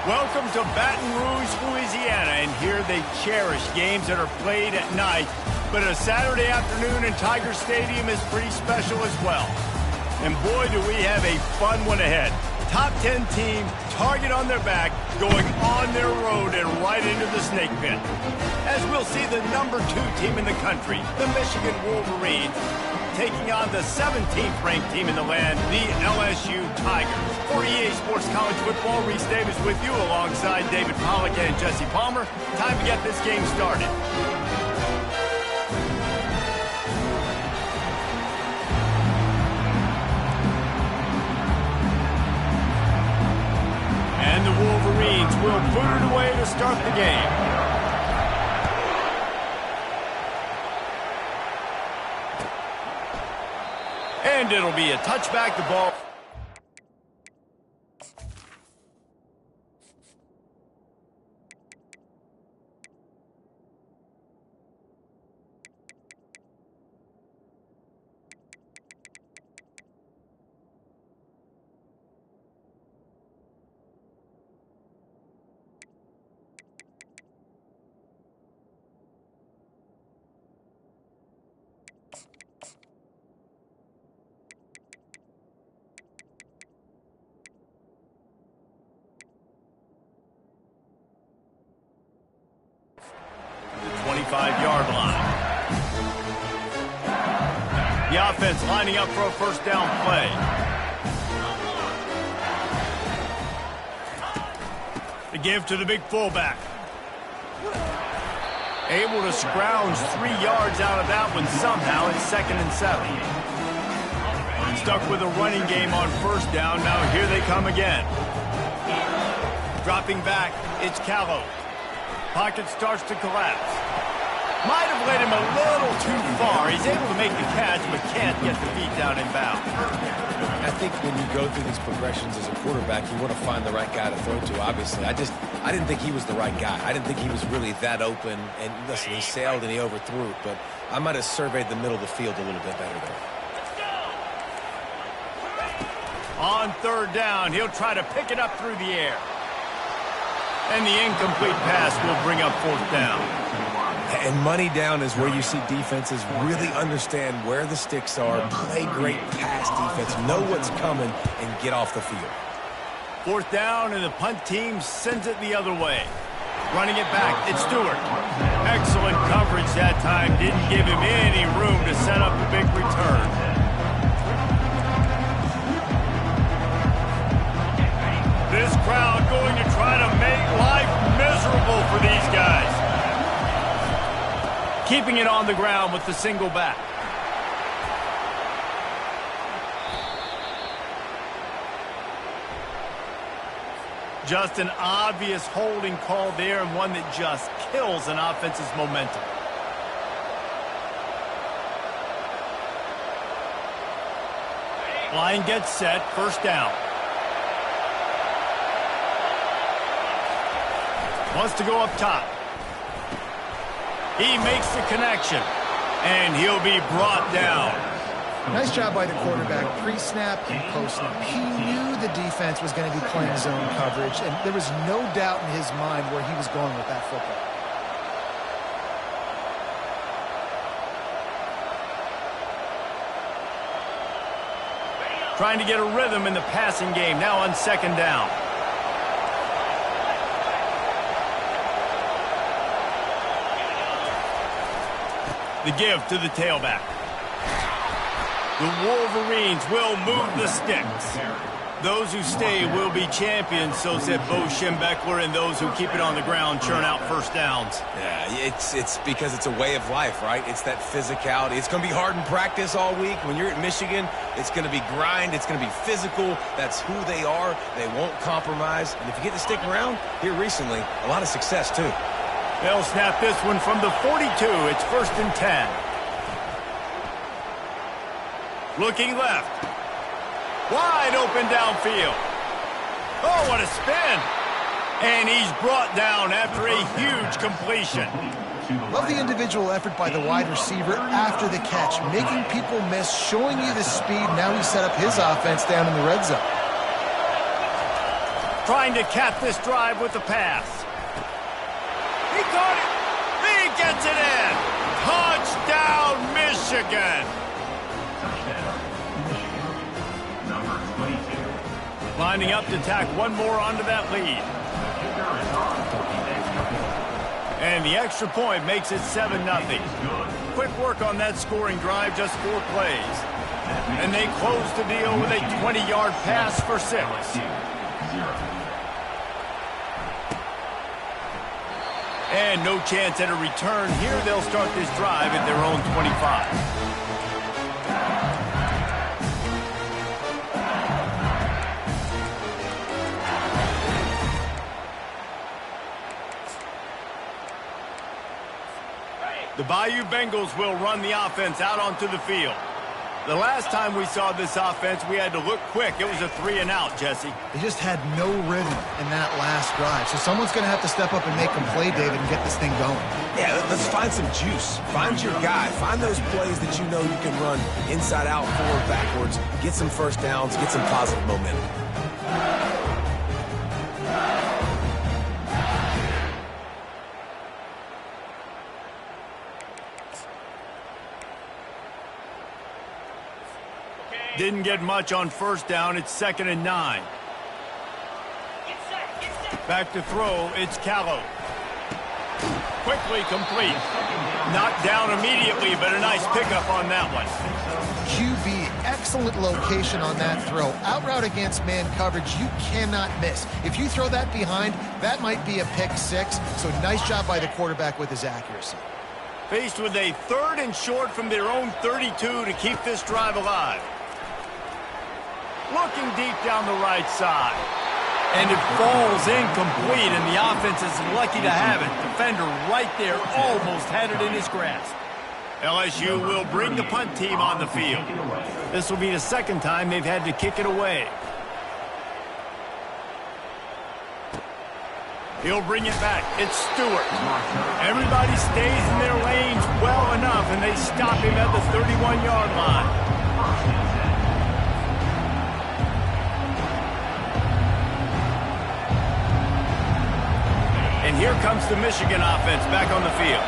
Welcome to Baton Rouge, Louisiana, and here they cherish games that are played at night. But a Saturday afternoon in Tiger Stadium is pretty special as well. And boy, do we have a fun one ahead. Top 10 team, target on their back, going on their road and right into the snake pit. As we'll see the number 2 team in the country, the Michigan Wolverines, taking on the 17th ranked team in the land, the LSU Tigers. For EA Sports College Football, Reese Davis with you alongside David Pollack and Jesse Palmer. Time to get this game started. And the Wolverines will put it away to start the game. And it'll be a touchback. The ball. The 25-yard line. The offense lining up for a first down play. The give to the big fullback. Able to scrounge 3 yards out of that one somehow. It's 2nd and 7. Stuck with a running game on first down. Now here they come again. Dropping back, it's Callow. Pocket starts to collapse. Might have led him a little too far. He's able to make the catch, but can't get the feet down in bounds. I think when you go through these progressions as a quarterback, you want to find the right guy to throw to, obviously. I didn't think he was the right guy. I didn't think he was really that open. And listen, he sailed and he overthrew it, but I might have surveyed the middle of the field a little bit better there. On third down, he'll try to pick it up through the air. And the incomplete pass will bring up fourth down. And money down is where you see defenses really understand where the sticks are, play great pass defense, know what's coming, and get off the field. Fourth down, and the punt team sends it the other way. Running it back, it's Stewart. Excellent coverage that time. Didn't give him any room to set up the big return. This crowd going to try to make life miserable for these guys. Keeping it on the ground with the single back. Just an obvious holding call there, and one that just kills an offense's momentum. Line gets set, first down. Wants to go up top. He makes the connection, and he'll be brought down. Nice job by the quarterback, pre-snap and post-snap. He knew the defense was going to be playing zone coverage, and there was no doubt in his mind where he was going with that football. Trying to get a rhythm in the passing game, now on second down. The give to the tailback. The Wolverines will move the sticks. Those who stay will be champions, so said Bo Schembechler, and those who keep it on the ground churn out first downs. Yeah, it's because it's a way of life, right? It's that physicality. It's going to be hard in practice all week. When you're at Michigan, it's going to be grind. It's going to be physical. That's who they are. They won't compromise. And if you get to stick around, here recently, a lot of success, too. They'll snap this one from the 42. It's 1st and 10. Looking left. Wide open downfield. Oh, what a spin. And he's brought down after a huge completion. Love the individual effort by the wide receiver after the catch, making people miss, showing you the speed. Now he set up his offense down in the red zone. trying to cap this drive with the pass. He caught it. He gets it in. Touchdown, Michigan. Lining up to tack one more onto that lead. And the extra point makes it 7-0. Quick work on that scoring drive, just 4 plays. And they close the deal with a 20-yard pass for 6. And no chance at a return here. They'll start this drive at their own 25. The Bayou Bengals will run the offense out onto the field. The last time we saw this offense, we had to look quick. It was a 3-and-out, Jesse. They just had no rhythm in that last drive. So someone's going to have to step up and make them play, David, and get this thing going. Yeah, let's find some juice. Find your guy. Find those plays that you know you can run inside out, forward, backwards. Get some first downs. Get some positive momentum. Didn't get much on first down. It's 2nd and 9. Back to throw. It's Callow. Quickly complete. Knocked down immediately, but a nice pickup on that one. QB, excellent location on that throw. Out route against man coverage, you cannot miss. If you throw that behind, that might be a pick 6. So nice job by the quarterback with his accuracy. Faced with a 3rd and short from their own 32 to keep this drive alive. Looking deep down the right side. And it falls incomplete, and the offense is lucky to have it. Defender right there almost had it in his grasp. LSU will bring the punt team on the field. This will be the 2nd time they've had to kick it away. He'll bring it back. It's Stewart. Everybody stays in their lanes well enough, and they stop him at the 31-yard line. And here comes the Michigan offense back on the field.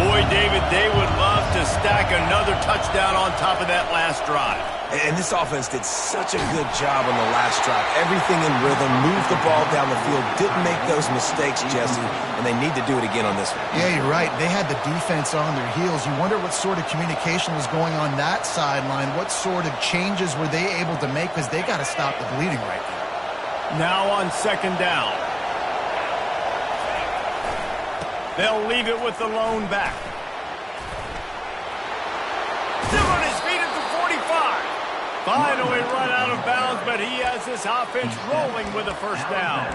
Boy, David, they would love to stack another touchdown on top of that last drive. And this offense did such a good job on the last drive. Everything in rhythm, moved the ball down the field, didn't make those mistakes, Jesse, and they need to do it again on this one. Yeah, you're right. They had the defense on their heels. You wonder what sort of communication was going on that sideline. What sort of changes were they able to make, because they got to stop the bleeding right now. Now on 2nd down. They'll leave it with the lone back. Still on his feet at the 45. Finally run out of bounds, but he has this offense rolling with a 1st down.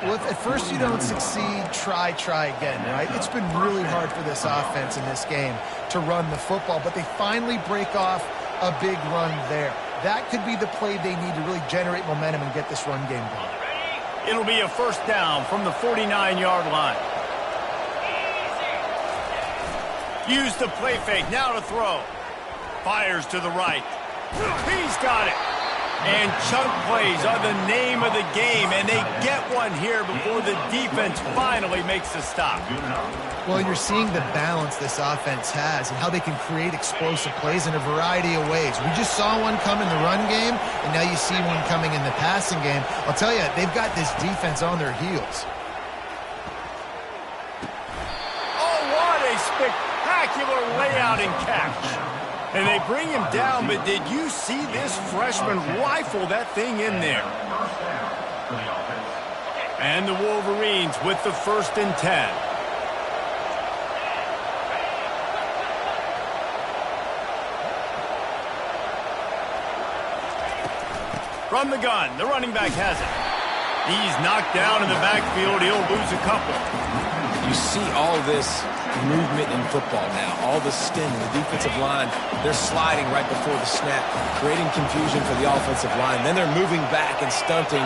Well, if at first you don't succeed, try again, right? It's been really hard for this offense in this game to run the football, but they finally break off a big run there. That could be the play they need to really generate momentum and get this run game going. It'll be a 1st down from the 49-yard line. Use the play fake, now to throw. Fires to the right. He's got it. And chunk plays are the name of the game, and they get one here before the defense finally makes the stop. Well, you're seeing the balance this offense has and how they can create explosive plays in a variety of ways. We just saw one come in the run game, and now you see one coming in the passing game. I'll tell you, they've got this defense on their heels. Oh, what a spectacular layout and catch. And they bring him down, but did you see this freshman rifle that thing in there? And the Wolverines with the 1st and 10. From the gun, the running back has it. He's knocked down in the backfield. He'll lose a couple. You see all this movement in football now. All the stem, the defensive line, they're sliding right before the snap, creating confusion for the offensive line. Then they're moving back and stunting.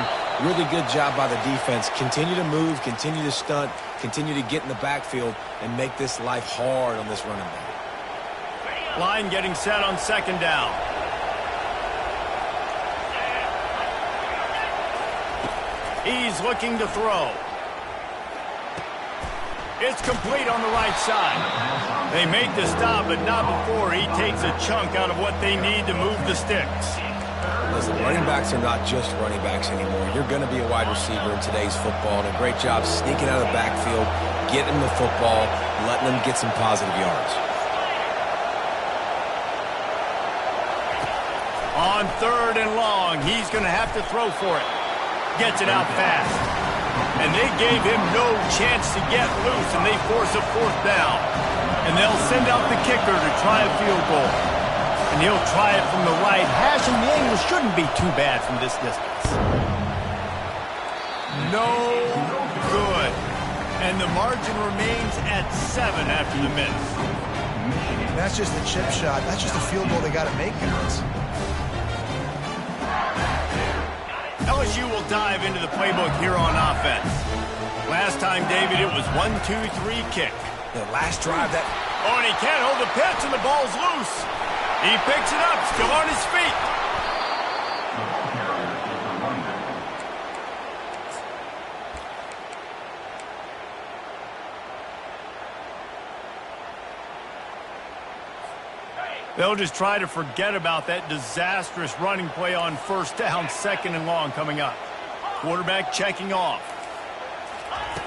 Really good job by the defense. Continue to move, continue to stunt, continue to get in the backfield, and make this life hard on this running back. Line getting set on 2nd down. He's looking to throw. It's complete on the right side. They make the stop, but not before he takes a chunk out of what they need to move the sticks. Listen, running backs are not just running backs anymore. You're going to be a wide receiver in today's football, and a great job sneaking out of the backfield, getting them the football, letting them get some positive yards. On 3rd and long, he's going to have to throw for it. Gets it out fast. And they gave him no chance to get loose, and they force a 4th down. And they'll send out the kicker to try a field goal. And he'll try it from the right hash, and the angle shouldn't be too bad from this distance. No good. And the margin remains at 7 after the miss. That's just a chip shot. That's just a field goal they got to make, guys. LSU will dive into the playbook here on offense. Last time, David, it was 1-2-3 kick. The last drive that... Oh, and he can't hold the pitch, and the ball's loose. He picks it up, still on his feet. They'll just try to forget about that disastrous running play on 1st down, 2nd and long coming up. Quarterback checking off.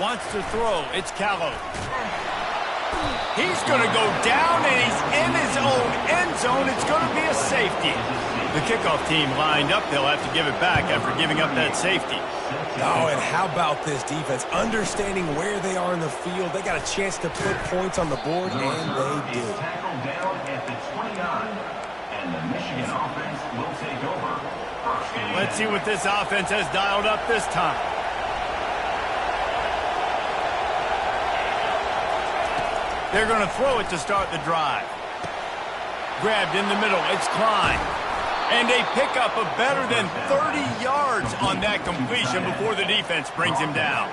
Wants to throw. It's Callow. He's going to go down, and he's in his own end zone. It's going to be a safety. The kickoff team lined up. They'll have to give it back after giving up that safety. Oh, and how about this defense? Understanding where they are in the field. They got a chance to put points on the board, and they did. Let's see what this offense has dialed up this time. They're going to throw it to start the drive. Grabbed in the middle. It's Klein. And they pick up a better than 30 yards on that completion before the defense brings him down.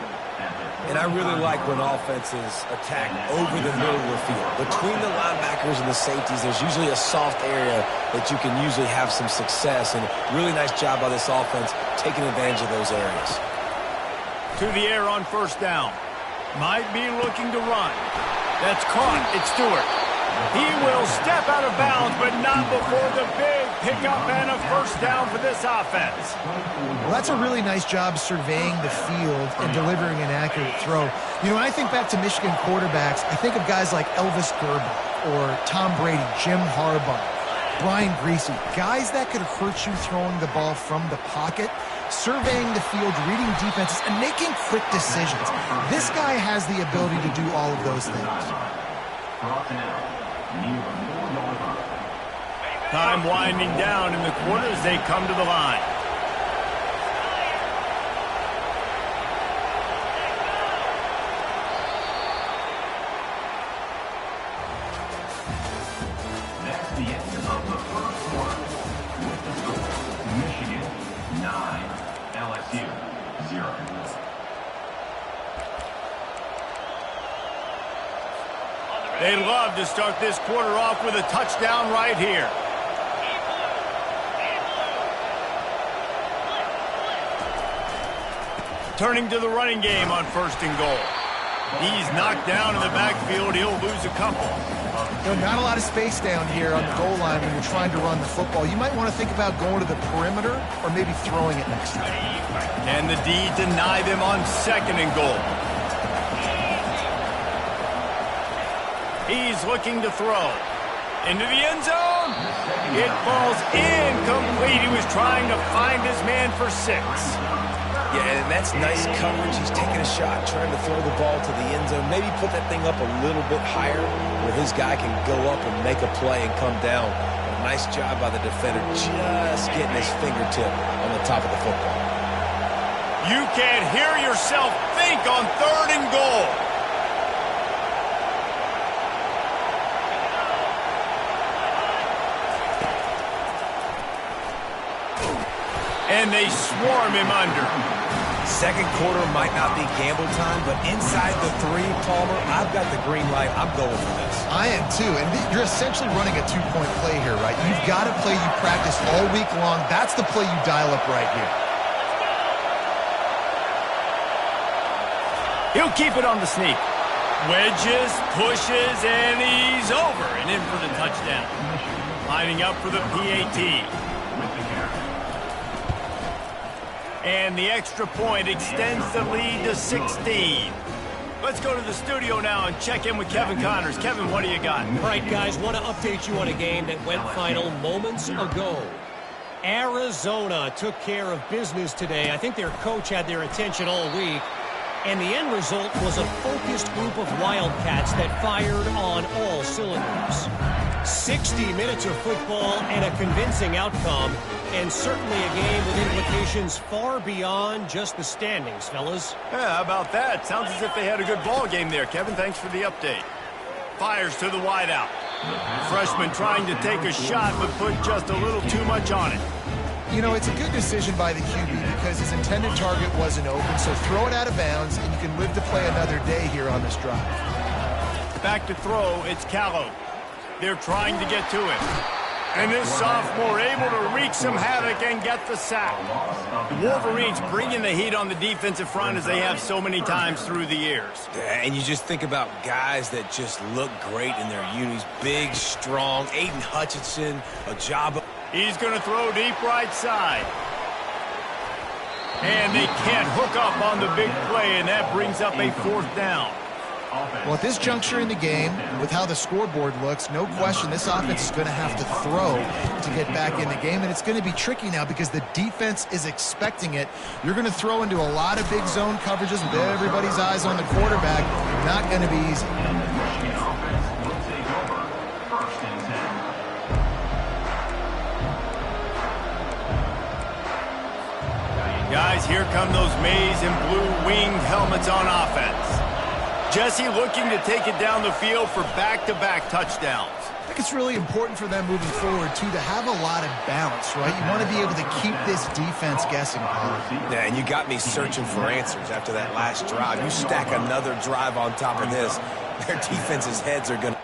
And I really like when offenses attack over the middle of the field. Between the linebackers and the safeties, there's usually a soft area that you can usually have some success. And really nice job by this offense taking advantage of those areas. To the air on 1st down. Might be looking to run. That's caught. It's Stewart. He will step out of bounds, but not before the big pickup and a 1st down for this offense. Well, that's a really nice job surveying the field and delivering an accurate throw. You know, when I think back to Michigan quarterbacks, I think of guys like Elvis Gerber or Tom Brady, Jim Harbaugh, Brian Griese, guys that could hurt you throwing the ball from the pocket, surveying the field, reading defenses, and making quick decisions. This guy has the ability to do all of those things. Time winding down in the quarter as they come to the line. That's the end of the 1st quarter. With the score, Michigan 9, LSU 0. They love to start this quarter off with a touchdown right here. Turning to the running game on 1st and goal. He's knocked down in the backfield. He'll lose a couple. You know, not a lot of space down here on the goal line when you're trying to run the football. You might want to think about going to the perimeter or maybe throwing it next time. And the D deny them on 2nd and goal. He's looking to throw. Into the end zone. It falls incomplete. He was trying to find his man for 6. Yeah, and that's nice coverage. He's taking a shot, trying to throw the ball to the end zone. Maybe put that thing up a little bit higher where his guy can go up and make a play and come down. A nice job by the defender just getting his fingertip on the top of the football. You can't hear yourself think on 3rd and goal. And they swarm him under. 2nd quarter might not be gamble time, but inside the 3, Palmer, I've got the green light. I'm going for this. I am too, and you're essentially running a 2-point play here, right? You've got a play you practice all week long. That's the play you dial up right here. He'll keep it on the sneak. Wedges, pushes, and he's over and in for the touchdown. Lining up for the PAT. And the extra point extends the lead to 16. Let's go to the studio now and check in with Kevin Connors. Kevin, what do you got? All right, guys, want to update you on a game that went final moments ago. Arizona took care of business today. I think their coach had their attention all week. And the end result was a focused group of Wildcats that fired on all cylinders. 60 minutes of football and a convincing outcome, and certainly a game with implications far beyond just the standings, fellas. Yeah, how about that? Sounds as if they had a good ball game there. Kevin, thanks for the update. Fires to the wideout. Freshman trying to take a shot, but put just a little too much on it. You know, it's a good decision by the QB because his intended target wasn't open, so throw it out of bounds, and you can live to play another day here on this drive. Back to throw, it's Callow. They're trying to get to him. And this sophomore able to wreak some havoc and get the sack. The Wolverines bringing the heat on the defensive front as they have so many times through the years. Yeah, and you just think about guys that just look great in their unis. Big, strong. Aiden Hutchinson, Ojabo. He's going to throw deep right side. And they can't hook up on the big play, and that brings up a 4th down. Well, at this juncture in the game, with how the scoreboard looks, no question this offense is going to have to throw to get back in the game, and it's going to be tricky now because the defense is expecting it. You're going to throw into a lot of big zone coverages with everybody's eyes on the quarterback. Not going to be easy. Guys, here come those maize and blue winged helmets on offense. Jesse looking to take it down the field for back-to-back touchdowns. I think it's really important for them moving forward, too, to have a lot of balance, right? You want to be able to keep this defense guessing. Yeah, and you got me searching for answers after that last drive. You stack another drive on top of this, their defense's heads are going to...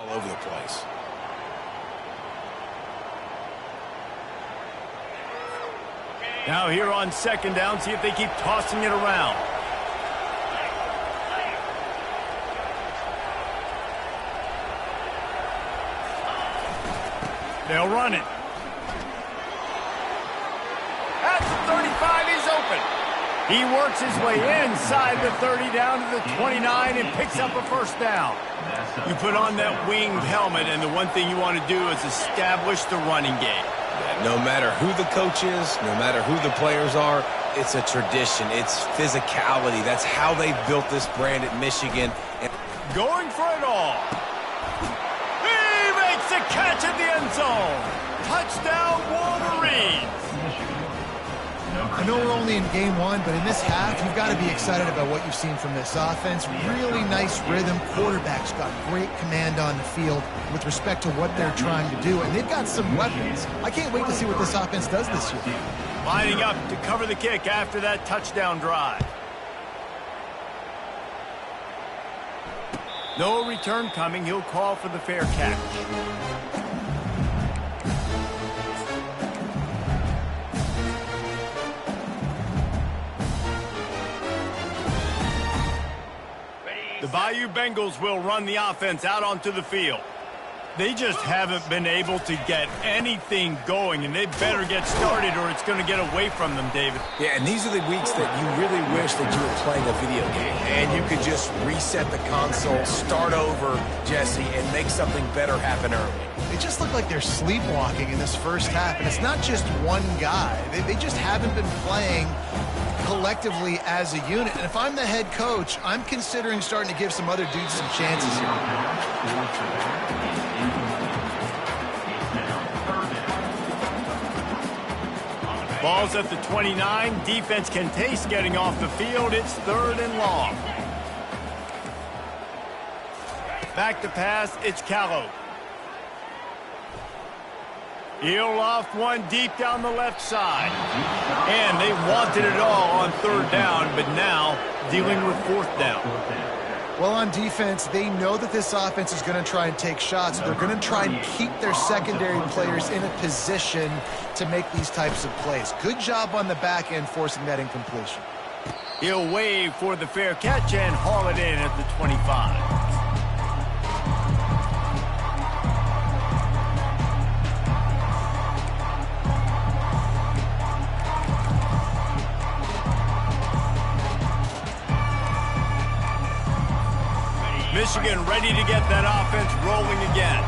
all over the place. Now here on 2nd down, see if they keep tossing it around. They'll run it. At the 35, he's open. He works his way inside the 30 down to the 29 and picks up a 1st down. You put on that winged helmet, and the one thing you want to do is establish the running game. Yeah, no matter who the coach is, no matter who the players are, it's a tradition. It's physicality. That's how they built this brand at Michigan. And going for it all. He makes a catch at the end zone. Touchdown, Wolverines. I know we're only in game 1, but in this half, you've got to be excited about what you've seen from this offense. Really nice rhythm. Quarterback's got great command on the field with respect to what they're trying to do, and they've got some weapons. I can't wait to see what this offense does this year. Lining up to cover the kick after that touchdown drive. No return coming. He'll call for the fair catch. The Bayou Bengals will run the offense out onto the field. They just haven't been able to get anything going, and they better get started or it's going to get away from them, David. yeah, and these are the weeks that you really wish that you were playing a video game and you could just reset the console, start over, Jesse, and make something better happen early. They just look like they're sleepwalking in this first half, and it's not just one guy. They just haven't been playing collectively as a unit. And if I'm the head coach, I'm considering starting to give some other dudes some chances here. Ball's at the 29. Defense can taste getting off the field. It's 3rd and long. Back to pass, it's Callow. He'll loft one deep down the left side. And they wanted it all on 3rd down, but now dealing with 4th down. Well, on defense, they know that this offense is going to try and take shots. They're going to try and keep their secondary players in a position to make these types of plays. Good job on the back end forcing that incompletion. He'll wave for the fair catch and haul it in at the 25. Michigan ready to get that offense rolling again.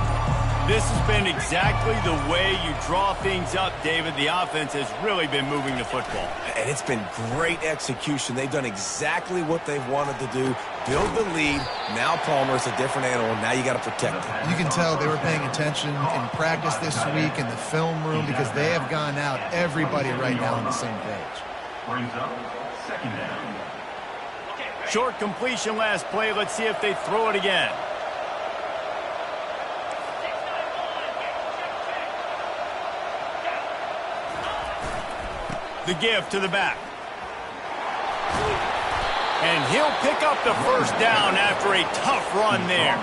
This has been exactly the way you draw things up, David. The offense has really been moving the football. And it's been great execution. They've done exactly what they've wanted to do. Build the lead. Now Palmer's a different animal. Now you got to protect him. You can tell they were paying attention in practice this week in the film room because they have gone out, everybody right now on the same page. Brings up 2nd down. Short completion last play. Let's see if they throw it again. The give to the back. And he'll pick up the 1st down after a tough run there.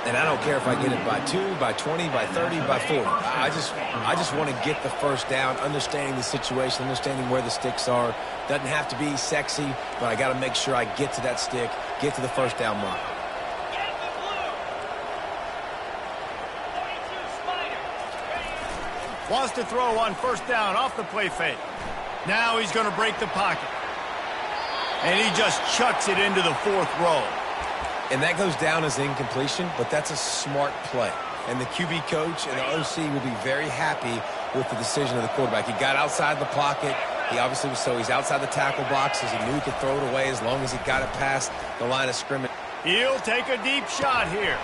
And I don't care if I get it by 2, by 20, by 30, by 40. I just want to get the 1st down, understanding the situation, understanding where the sticks are. Doesn't have to be sexy, but I got to make sure I get to that stick, get to the 1st down mark. Wants to throw on 1st down off the play fake. Now he's going to break the pocket. And he just chucks it into the 4th row. And that goes down as incompletion, but that's a smart play. And the QB coach and the OC will be very happy with the decision of the quarterback. He got outside the pocket. He obviously was he's outside the tackle boxes. He knew he could throw it away as long as he got it past the line of scrimmage. He'll take a deep shot here.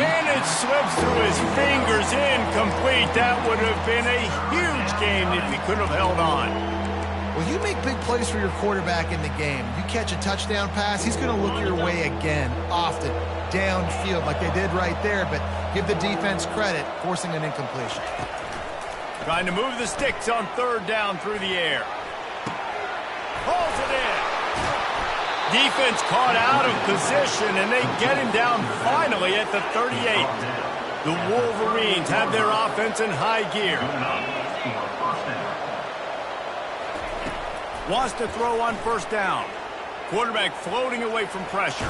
And it slips through his fingers, incomplete. That would have been a huge game if he could have held on. Well, you make big plays for your quarterback in the game. You catch a touchdown pass, he's going to look your way again, often, downfield like they did right there, but give the defense credit, forcing an incompletion. Trying to move the sticks on 3rd down through the air. Pulls it in. Defense caught out of position, and they get him down finally at the 38. The Wolverines have their offense in high gear. Wants to throw on 1st down. Quarterback floating away from pressure.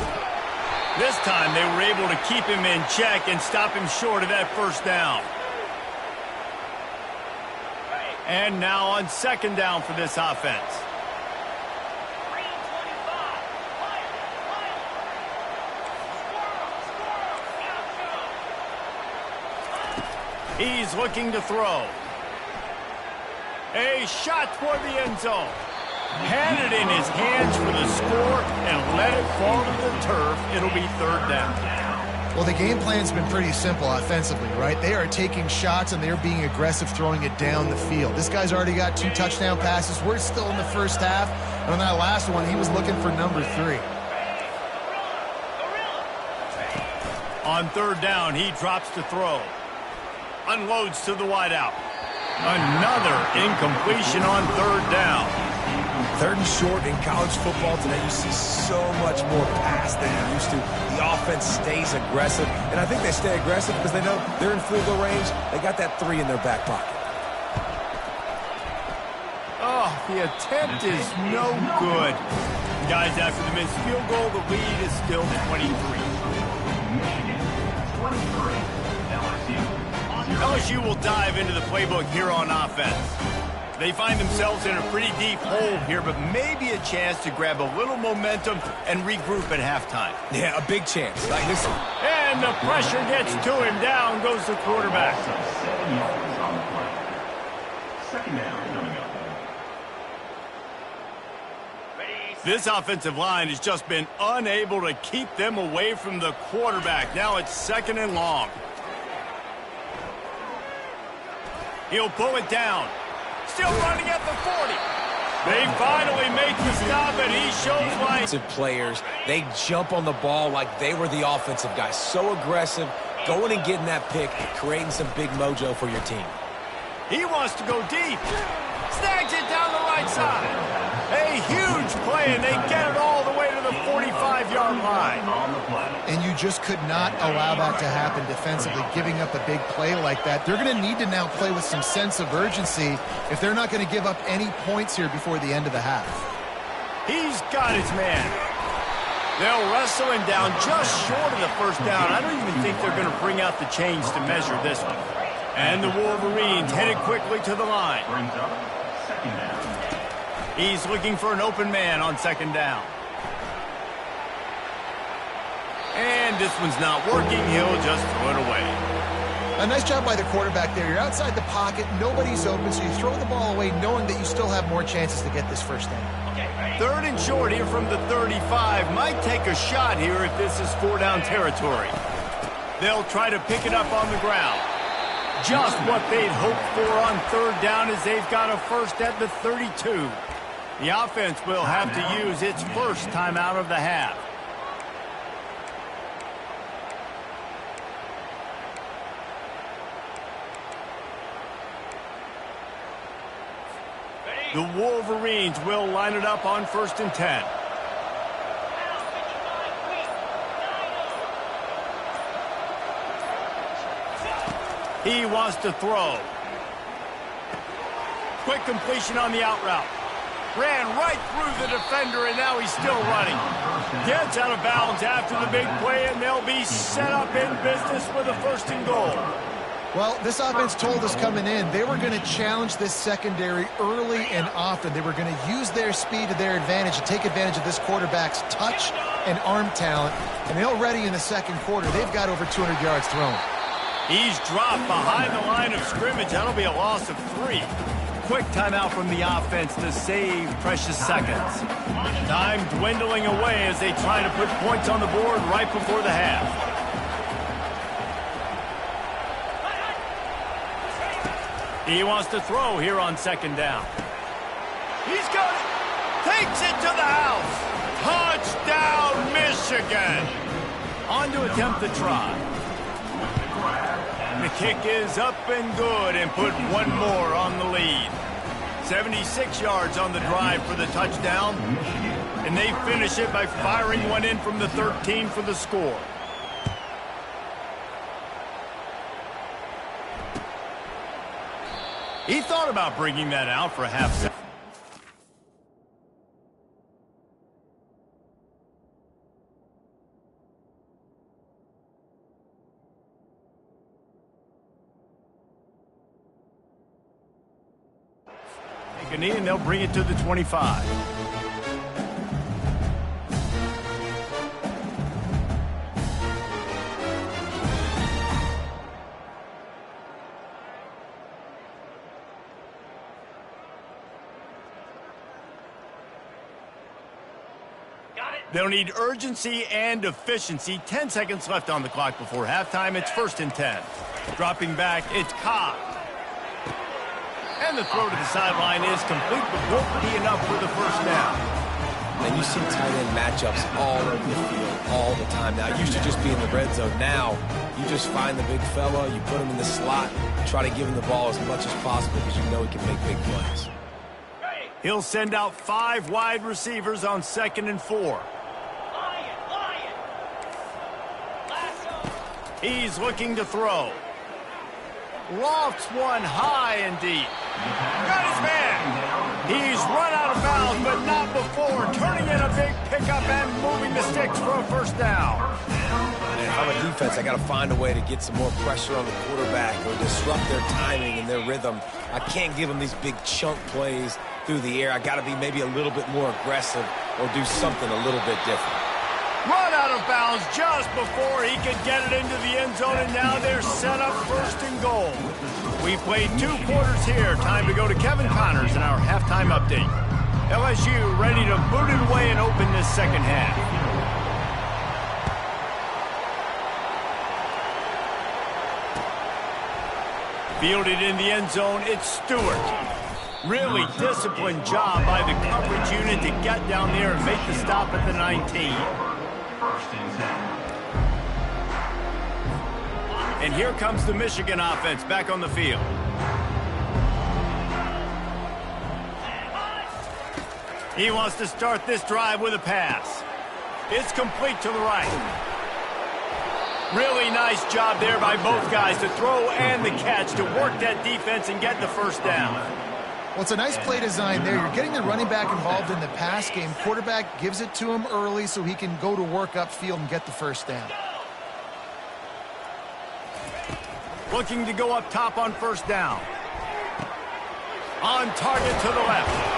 This time they were able to keep him in check and stop him short of that 1st down. And now on 2nd down for this offense. He's looking to throw. A shot toward the end zone. Had it in his hands for the score and let it fall to the turf. It'll be 3rd down. Well, the game plan's been pretty simple offensively, right? They are taking shots and they're being aggressive throwing it down the field. This guy's already got 2 touchdown passes. We're still in the 1st half. And on that last one, he was looking for number 3. On 3rd down, he drops to throw. Unloads to the wideout. Another incompletion on 3rd down. 3rd and short in college football today, you see so much more pass than you used to. The offense stays aggressive, and I think they stay aggressive because they know they're in field goal range. They got that 3 in their back pocket. Oh, the attempt is no good. Guys, after the missed field goal, the lead is still 23. Michigan 23, LSU. LSU will dive into the playbook here on offense. They find themselves in a pretty deep hole here, but maybe a chance to grab a little momentum and regroup at halftime. Yeah, a big chance. Like this. And And the pressure gets to him. Down goes the quarterback. 7 yards on the play. Second down coming up. This offensive line has just been unable to keep them away from the quarterback. Now it's 2nd and long. He'll pull it down. Still running at the 40. They finally make the stop, and he shows why. Players, they jump on the ball like they were the offensive guy. So aggressive, going and getting that pick, creating some big mojo for your team. He wants to go deep. Snags it down the right side. A huge play, and they get it all the way to the 45-yard line. And you just could not allow that to happen defensively, giving up a big play like that. They're going to need to now play with some sense of urgency if they're not going to give up any points here before the end of the half. He's got his man. They'll wrestle him down just short of the first down. I don't even think they're going to bring out the chains to measure this one. And the Wolverines headed quickly to the line. Brings up second down. He's looking for an open man on 2nd down. And this one's not working. He'll just throw it away. A nice job by the quarterback there. You're outside the pocket. Nobody's open, so you throw the ball away knowing that you still have more chances to get this first down. 3rd and short here from the 35. Might take a shot here if this is 4-down territory. They'll try to pick it up on the ground. Just what they'd hoped for on 3rd down as they've got a first at the 32. The offense will have to use its first timeout of the half. The Wolverines will line it up on 1st and 10. He wants to throw. Quick completion on the out route. Ran right through the defender, and now he's still running. Gets out of bounds after the big play, and they'll be set up in business with a 1st and goal. Well, this offense told us coming in they were going to challenge this secondary early and often. They were going to use their speed to their advantage and take advantage of this quarterback's touch and arm talent. And already in the 2nd quarter, they've got over 200 yards thrown. He's dropped behind the line of scrimmage. That'll be a loss of 3. Quick timeout from the offense to save precious seconds. Time dwindling away as they try to put points on the board right before the half. He wants to throw here on 2nd down. He's got it. Takes it to the house. Touchdown, Michigan. On to attempt the try. The kick is up and good and put one more on the lead. 76 yards on the drive for the touchdown. And they finish it by firing one in from the 13 for the score. He thought about bringing that out for a half second. Take a knee and they'll bring it to the 25. They'll need urgency and efficiency. 10 seconds left on the clock before halftime. It's 1st and 10. Dropping back, it's Ncaa. And the throw to the sideline is complete, but won't be enough for the first down. And you see tight end matchups all over the field all the time now. It used to just be in the red zone. Now, you just find the big fella, you put him in the slot, try to give him the ball as much as possible because you know he can make big plays. He'll send out 5 wide receivers on 2nd and 4. He's looking to throw. Lofts one high and deep. Got his man. He's run out of bounds, but not before. Turning in a big pickup and moving the sticks for a first down. And if I'm a defense, I got to find a way to get some more pressure on the quarterback or disrupt their timing and their rhythm. I can't give them these big chunk plays through the air. I got to be maybe a little bit more aggressive or do something a little bit different. Run out of out of bounds just before he could get it into the end zone, and now they're set up first and goal. We played 2 quarters here. Time to go to Kevin Connors in our halftime update. LSU ready to boot it away and open this second half. Fielded in the end zone, it's Stewart. Really disciplined job by the coverage unit to get down there and make the stop at the 19. And here comes the Michigan offense back on the field. He wants to start this drive with a pass. It's complete to the right. Really nice job there by both guys to throw and the catch to work that defense and get the first down. Well, it's a nice play design there. You're getting the running back involved in the pass game. Quarterback gives it to him early so he can go to work upfield and get the first down. Looking to go up top on first down. On target to the left.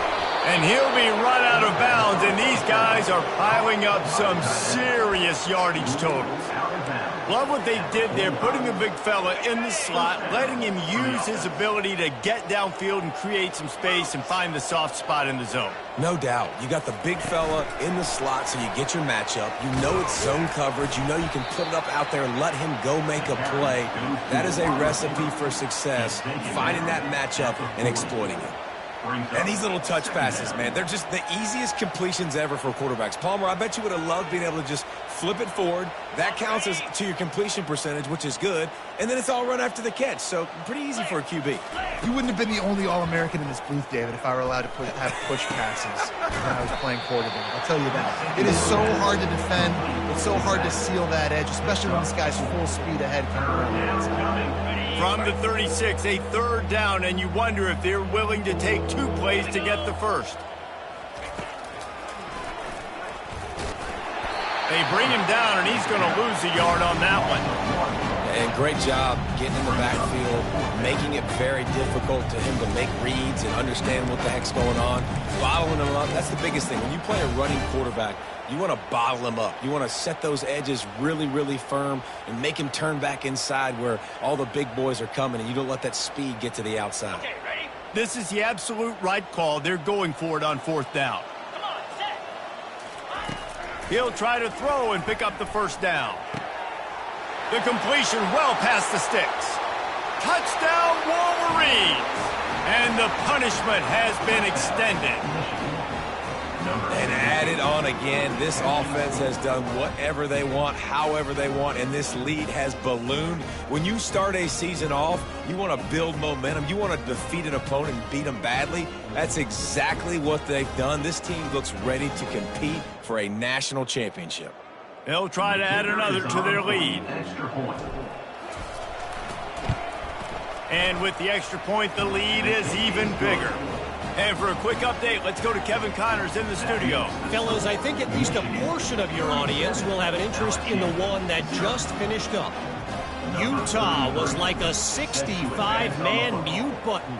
And he'll be run out of bounds, and these guys are piling up some serious yardage totals. Love what they did there, putting the big fella in the slot, letting him use his ability to get downfield and create some space and find the soft spot in the zone. No doubt. You got the big fella in the slot, so you get your matchup. You know it's zone coverage. You know you can put it up out there and let him go make a play. That is a recipe for success, finding that matchup and exploiting it. And these little touch passes, man, they're just the easiest completions ever for quarterbacks. Palmer, I bet you would have loved being able to just flip it forward. That counts as to your completion percentage, which is good. And then it's all run after the catch, so pretty easy for a QB. You wouldn't have been the only All-American in this booth, David, if I were allowed to have push passes when I was playing quarterback. I'll tell you that. It is so hard to defend. It's so hard to seal that edge, especially when this guy's full speed ahead coming around the outside. From the 36, a third down, and you wonder if they're willing to take 2 plays to get the first. They bring him down, and he's going to lose a yard on that one. And great job getting in the backfield, making it very difficult to him to make reads and understand what the heck's going on. Bottling him up, that's the biggest thing. When you play a running quarterback, you want to bottle him up. You want to set those edges really, really firm and make him turn back inside where all the big boys are coming, and you don't let that speed get to the outside. Okay, ready? This is the absolute right call. They're going for it on fourth down. Come on, set. He'll try to throw and pick up the first down. The completion well past the sticks. Touchdown, Wolverines! And the punishment has been extended. And added on again. This offense has done whatever they want, however they want, and this lead has ballooned. When you start a season off, you want to build momentum. You want to defeat an opponent and beat them badly. That's exactly what they've done. This team looks ready to compete for a national championship. They'll try to add another to their lead. And with the extra point, the lead is even bigger. And for a quick update, let's go to Kevin Connors in the studio. Fellas, I think at least a portion of your audience will have an interest in the one that just finished up. Utah was like a 65-man mute button.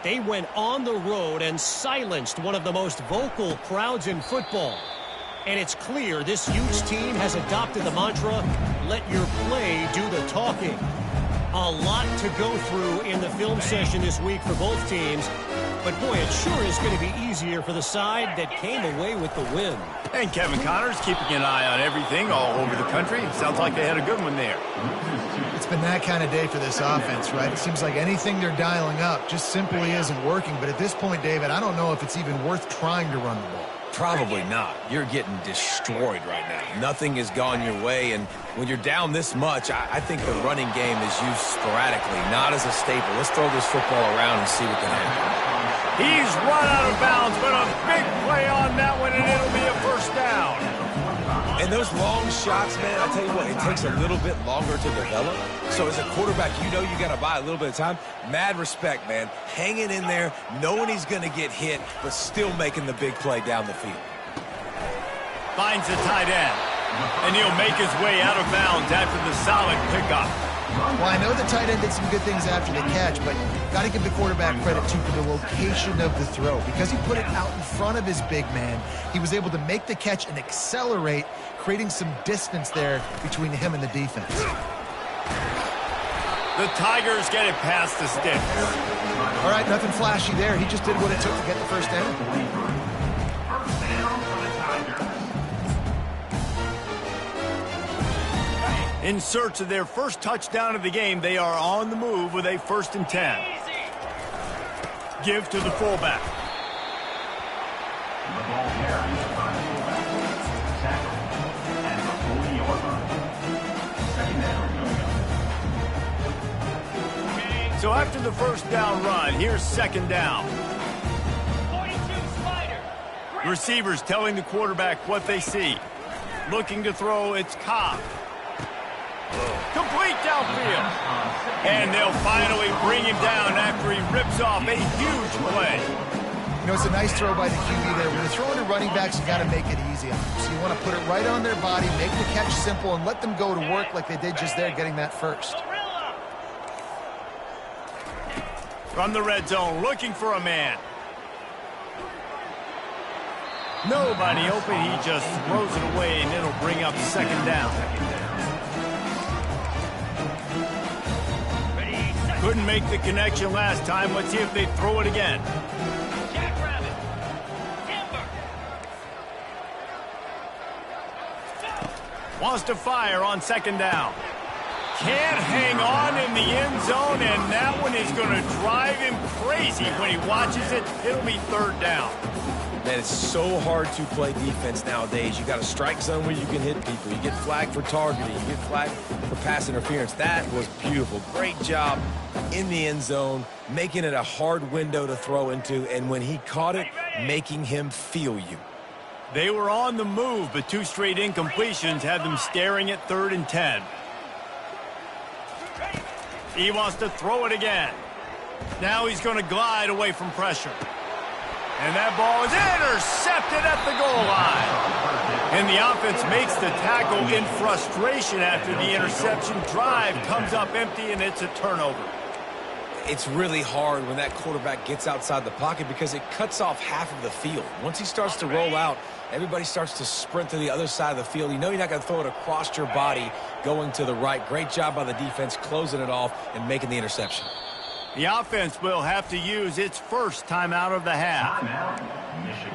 They went on the road and silenced one of the most vocal crowds in football. And it's clear this Utes team has adopted the mantra, let your play do the talking. A lot to go through in the film session this week for both teams. But, boy, it sure is going to be easier for the side that came away with the win. And Kevin Connors keeping an eye on everything all over the country. Sounds like they had a good one there. It's been that kind of day for this offense, right? It seems like anything they're dialing up just simply isn't working. But at this point, David, I don't know if it's even worth trying to run the ball. Probably not. You're getting destroyed right now. Nothing has gone your way, and when you're down this much, I think the running game is used sporadically, not as a staple. Let's throw this football around and see what can happen. He's run out of bounds, but a big play on that one, and it'll be a first down. And those long shots, man, I tell you what, it takes a little bit longer to develop. So as a quarterback, you know you got to buy a little bit of time. Mad respect, man. Hanging in there, knowing he's going to get hit, but still making the big play down the field. Finds the tight end, and he'll make his way out of bounds after the solid pickup. Well, I know the tight end did some good things after the catch, but got to give the quarterback credit, too, for the location of the throw. Because he put it out in front of his big man, he was able to make the catch and accelerate, creating some distance there between him and the defense. The Tigers get it past the sticks. All right, nothing flashy there. He just did what it took to get the first down. First down for the Tigers. In search of their first touchdown of the game, they are on the move with a 1st and 10. Give to the fullback. The ball carries by the fullback. Tackle at the 40-yard line. Second down coming up. So after the first down run, here's 2nd down. 42 Spider. Receivers telling the quarterback what they see. Looking to throw, it's Ncaa. Complete downfield. And they'll finally bring him down after he rips off a huge play. You know, it's a nice throw by the QB there. When you're throwing to running backs, you got to make it easy on them. So you want to put it right on their body, make the catch simple, and let them go to work like they did just there, getting that first. From the red zone, looking for a man. Nobody open. He just throws it away, and it'll bring up 2nd down. Couldn't make the connection last time. Let's see if they throw it again. Jackrabbit. Timber. Wants to fire on 2nd down. Can't hang on in the end zone, and that one is going to drive him crazy when he watches it. It'll be 3rd down. Man, it's so hard to play defense nowadays. You got a strike zone where you can hit people. You get flagged for targeting. You get flagged for pass interference. That was beautiful. Great job in the end zone, making it a hard window to throw into, and when he caught it, making him feel you. They were on the move, but 2 straight incompletions had them staring at 3rd and 10. He wants to throw it again. Now he's going to glide away from pressure. And that ball is intercepted at the goal line. And the offense makes the tackle in frustration after the interception. Drive comes up empty, and it's a turnover. It's really hard when that quarterback gets outside the pocket because it cuts off half of the field. Once he starts to roll out, everybody starts to sprint to the other side of the field. You know you're not going to throw it across your body going to the right. Great job by the defense closing it off and making the interception. The offense will have to use its first timeout of the half. Timeout, Michigan.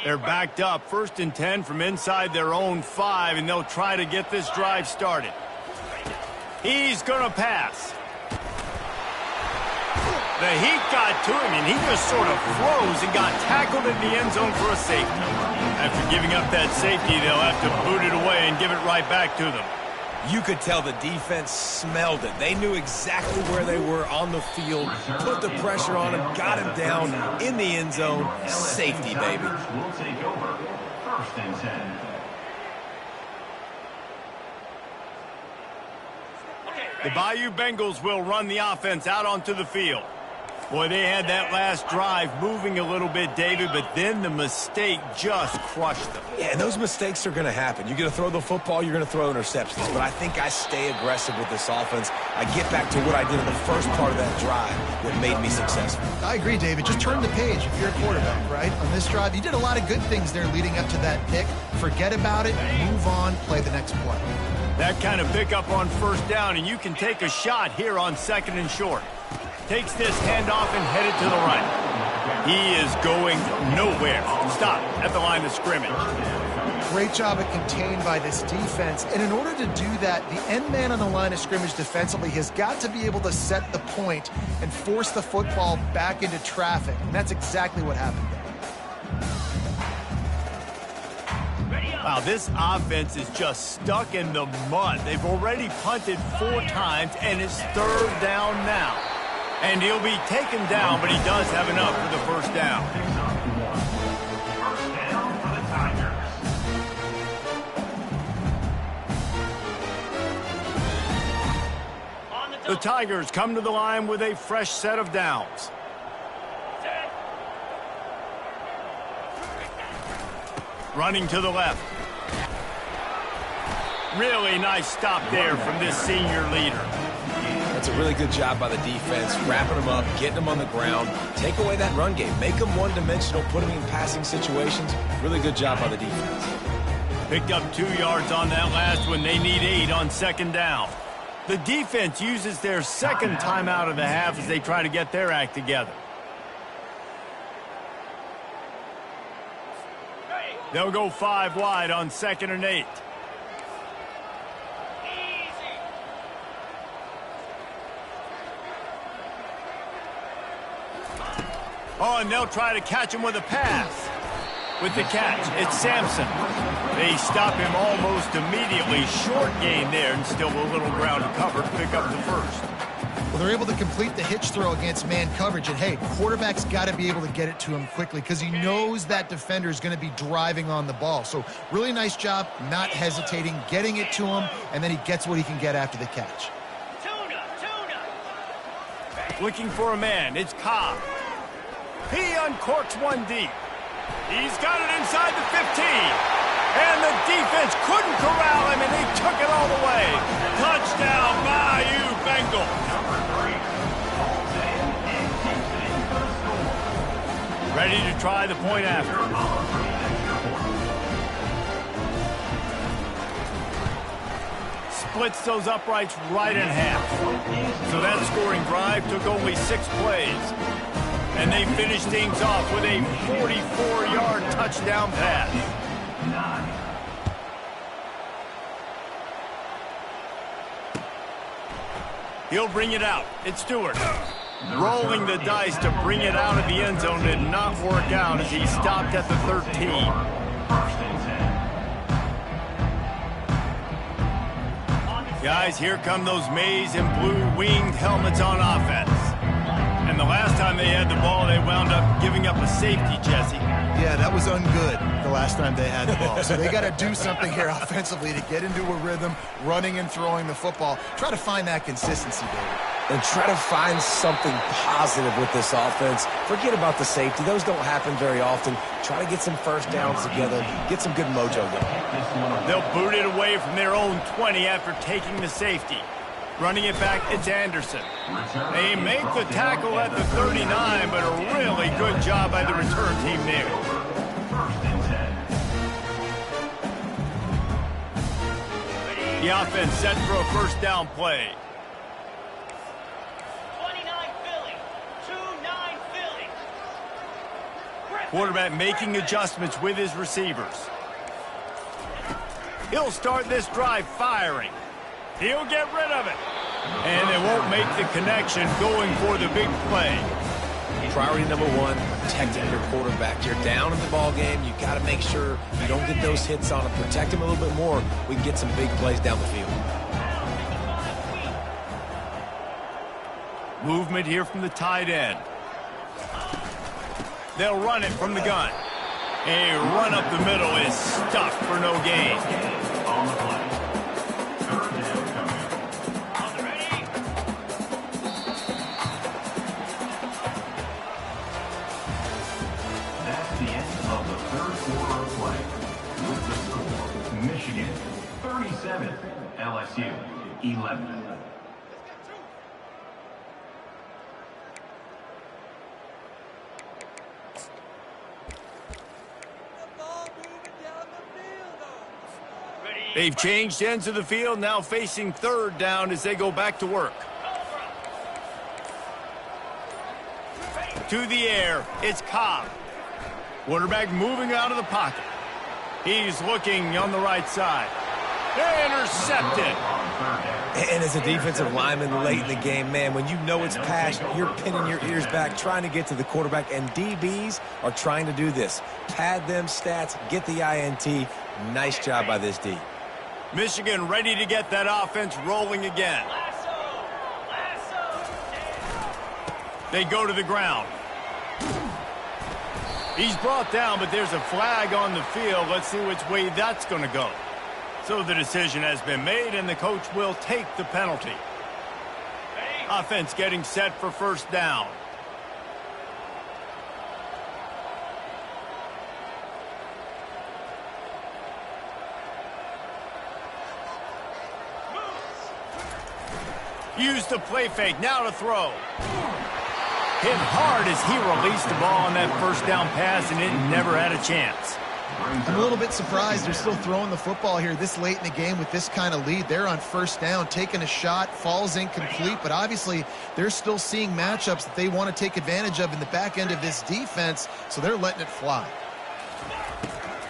They're backed up, 1st and 10 from inside their own 5, and they'll try to get this drive started. He's going to pass. The heat got to him, and he just sort of froze and got tackled in the end zone for a safety. After giving up that safety, they'll have to boot it away and give it right back to them. You could tell the defense smelled it. They knew exactly where they were on the field, put the pressure on him, got him down in the end zone. Safety, baby. Will take over. 1st and 10. The Bayou Bengals will run the offense out onto the field. Boy, they had that last drive moving a little bit, David, but then the mistake just crushed them. Yeah, and those mistakes are going to happen. You're going to throw the football, you're going to throw interceptions. But I think I stay aggressive with this offense. I get back to what I did in the first part of that drive that made me successful. I agree, David. Just turn the page if you're a quarterback, right? On this drive, you did a lot of good things there leading up to that pick. Forget about it, move on, play the next play. That kind of pickup on 1st down, and you can take a shot here on 2nd and short. Takes this handoff and headed to the right. He is going nowhere. Stop at the line of scrimmage. Great job at contained by this defense. And in order to do that, the end man on the line of scrimmage defensively has got to be able to set the point and force the football back into traffic. And that's exactly what happened there. Wow, this offense is just stuck in the mud. They've already punted 4 times, and it's 3rd down now. And he'll be taken down, but he does have enough for the 1st down. First down for the Tigers. On the The Tigers come to the line with a fresh set of downs. Running to the left. Really nice stop there from this senior leader. That's a really good job by the defense, wrapping them up, getting them on the ground. Take away that run game. Make them one-dimensional, put them in passing situations. Really good job by the defense. Picked up 2 yards on that last one. They need 8 on second down. The defense uses their second timeout of the half as they try to get their act together. They'll go 5 wide on 2nd and 8. Oh, and they'll try to catch him with a pass. With the catch, it's Sampson. They stop him almost immediately. Short gain there, and still a little ground to cover to pick up the first. Well, they're able to complete the hitch throw against man coverage. And, hey, quarterback's got to be able to get it to him quickly because he knows that defender is going to be driving on the ball. So really nice job, not hesitating, getting it to him, and then he gets what he can get after the catch. Looking for a man, it's Ncaa. He uncorks one deep. He's got it inside the 15. And the defense couldn't corral him, and he took it all the way. Touchdown, Bayou Bengals. Ready to try the point after. Splits those uprights right in half. So that scoring drive took only 6 plays. And they finished things off with a 44-yard touchdown pass. He'll bring it out. It's Stewart. Rolling the dice to bring it out of the end zone did not work out as he stopped at the 13. Guys, here come those maize and blue winged helmets on offense. And the last time they had the ball, they wound up giving up a safety, Jesse. Yeah, that was ungood the last time they had the ball. So they got to do something here offensively to get into a rhythm, running and throwing the football. Try to find that consistency, David. And try to find something positive with this offense. Forget about the safety. Those don't happen very often. Try to get some first downs together. Get some good mojo going. They'll boot it away from their own 20 after taking the safety. Running it back, it's Anderson. They make the tackle at the 39, but a really good job by the return team there. The offense set for a first down play. 29 Philly. 2-9 Philly. Quarterback making adjustments with his receivers. He'll start this drive firing. He'll get rid of it. And they won't make the connection going for the big play. Priority number 1, protecting your quarterback. You're down in the ball game. You got to make sure you don't get those hits on him. Protect him a little bit more. We can get some big plays down the field. Movement here from the tight end. They'll run it from the gun. A run up the middle is stuffed for no gain. On the play. Michigan 37, LSU 11. They've changed ends of the field, now facing third down as they go back to work. To the air, it's Cobb. Quarterback moving out of the pocket. He's looking on the right side. Intercepted. And as a defensive lineman late in the game, man, when you know it's passed, you're pinning your ears back, trying to get to the quarterback, and DBs are trying to do this. Pad them stats, get the INT. Nice job by this D. Michigan ready to get that offense rolling again. They go to the ground. He's brought down, but there's a flag on the field. Let's see which way that's going to go. So the decision has been made, and the coach will take the penalty. Offense getting set for first down. Use the play fake, now to throw. Hit hard as he released the ball on that first down pass, and it never had a chance. I'm a little bit surprised they're still throwing the football here this late in the game with this kind of lead. They're on first down, taking a shot, falls incomplete, but obviously they're still seeing matchups that they want to take advantage of in the back end of this defense, so they're letting it fly.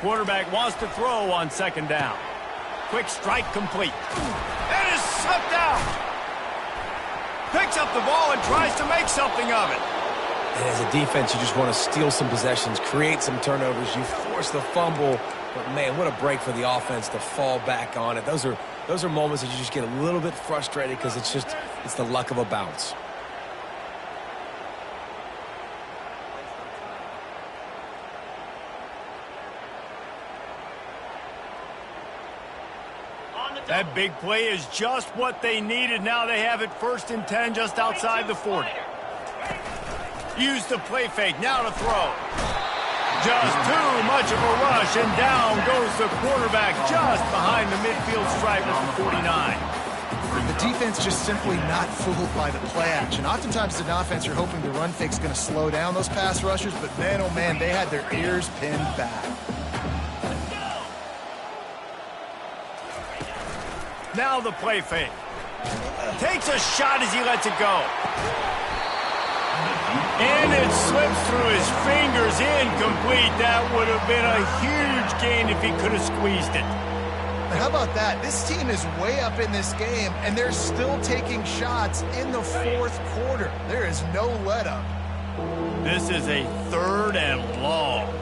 Quarterback wants to throw on second down. Quick strike complete. It is slipped out. Picks up the ball and tries to make something of it. And as a defense, you just want to steal some possessions, create some turnovers. You force the fumble. But, man, what a break for the offense to fall back on it. Those are moments that you just get a little bit frustrated because it's the luck of a bounce. That big play is just what they needed. Now they have it 1st and 10 just outside the 40. Use the play fake, now to throw. Just too much of a rush, and down goes the quarterback just behind the midfield stripe at the 49. The defense just simply not fooled by the play action. Oftentimes as an offense, you're hoping the run fake's going to slow down those pass rushers, but man, oh man, they had their ears pinned back. Now the play fake. Takes a shot as he lets it go. And it slips through his fingers, incomplete. That would have been a huge gain if he could have squeezed it. How about that? This team is way up in this game, and they're still taking shots in the 4th quarter. There is no let-up. This is a 3rd and long.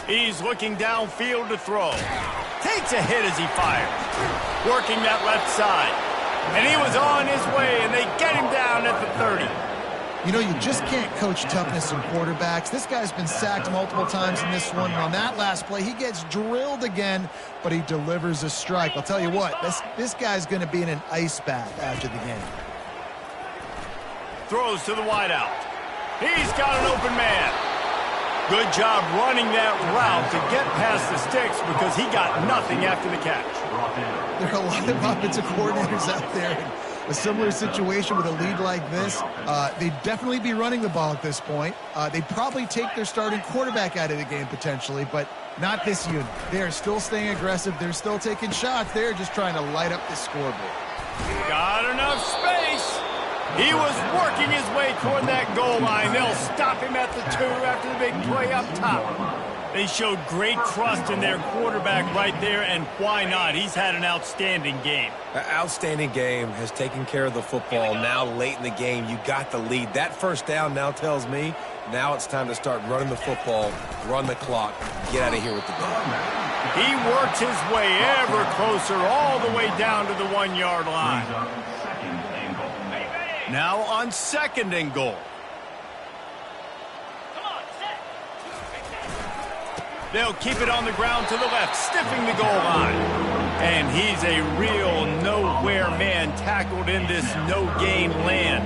He's looking downfield to throw. Takes a hit as he fires. Working that left side. And he was on his way, and they get him down at the 30. You know, you just can't coach toughness in quarterbacks. This guy's been sacked multiple times in this one. On that last play, he gets drilled again, but he delivers a strike. I'll tell you what, this guy's going to be in an ice bath after the game. Throws to the wideout. He's got an open man. Good job running that route to get past the sticks because he got nothing after the catch. There are a lot of offensive coordinators out there in a similar situation with a lead like this. They'd definitely be running the ball at this point. They'd probably take their starting quarterback out of the game potentially, but not this unit. They're still staying aggressive. They're still taking shots. They're just trying to light up the scoreboard. Got enough space. He was working his way toward that goal line. They'll stop him at the 2 after the big play up top. They showed great trust in their quarterback right there, and why not? He's had an outstanding game. An outstanding game, has taken care of the football. Now late in the game, you got the lead. That first down now tells me now it's time to start running the football, run the clock, get out of here with the ball. He worked his way ever closer all the way down to the 1-yard line. Now on 2nd and goal. They'll keep it on the ground to the left, stiffing the goal line. And he's a real nowhere man tackled in this no-gain land.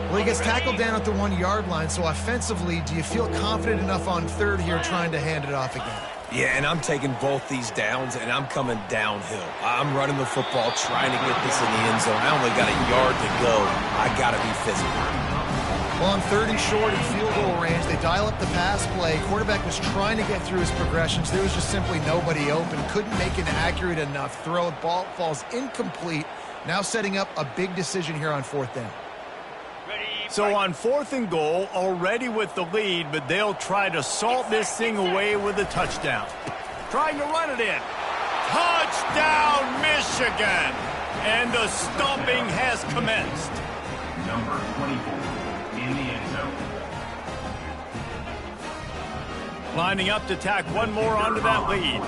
Well, he gets tackled down at the 1-yard line, so offensively, do you feel confident enough on 3rd here trying to hand it off again? Yeah, and I'm taking both these downs, and I'm coming downhill. I'm running the football, trying to get this in the end zone. I only got a yard to go. I got to be physical. Well, on 3rd and short in field goal range, they dial up the pass play. Quarterback was trying to get through his progressions. There was just simply nobody open. Couldn't make an accurate enough throw. Ball falls incomplete. Now setting up a big decision here on 4th down. So on 4th and goal, already with the lead, but they'll try to salt this thing away with a touchdown. Trying to run it in. Touchdown, Michigan! And the stomping has commenced. Number 24 in the end zone. Lining up to tack one more onto that lead.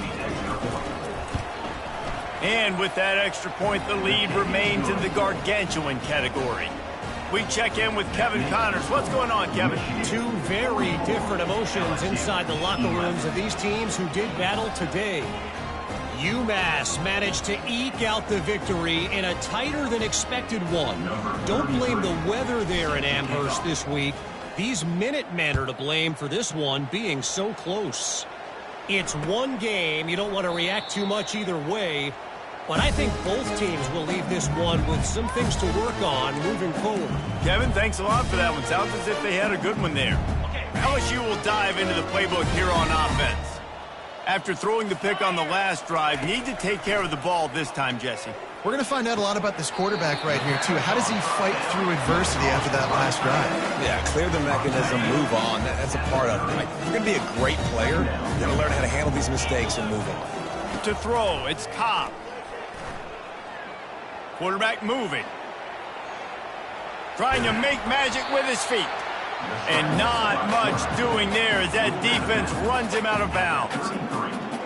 And with that extra point, the lead remains in the gargantuan category. We check in with Kevin Connors. What's going on, Kevin? Two very different emotions inside the locker rooms of these teams who did battle today. UMass managed to eke out the victory in a tighter than expected one. Don't blame the weather there in Amherst this week. These Minutemen are to blame for this one being so close. It's one game. You don't want to react too much either way. But I think both teams will leave this one with some things to work on moving forward. Kevin, thanks a lot for that one. Sounds as if they had a good one there. LSU will dive into the playbook here on offense. After throwing the pick on the last drive, need to take care of the ball this time, Jesse. We're going to find out a lot about this quarterback right here, too. How does he fight through adversity after that last drive? Yeah, clear the mechanism, move on. That's a part of it, right? You're going to be a great player. You're going to learn how to handle these mistakes and move on. To throw, it's Ncaa. Quarterback moving. Trying to make magic with his feet. And not much doing there as that defense runs him out of bounds.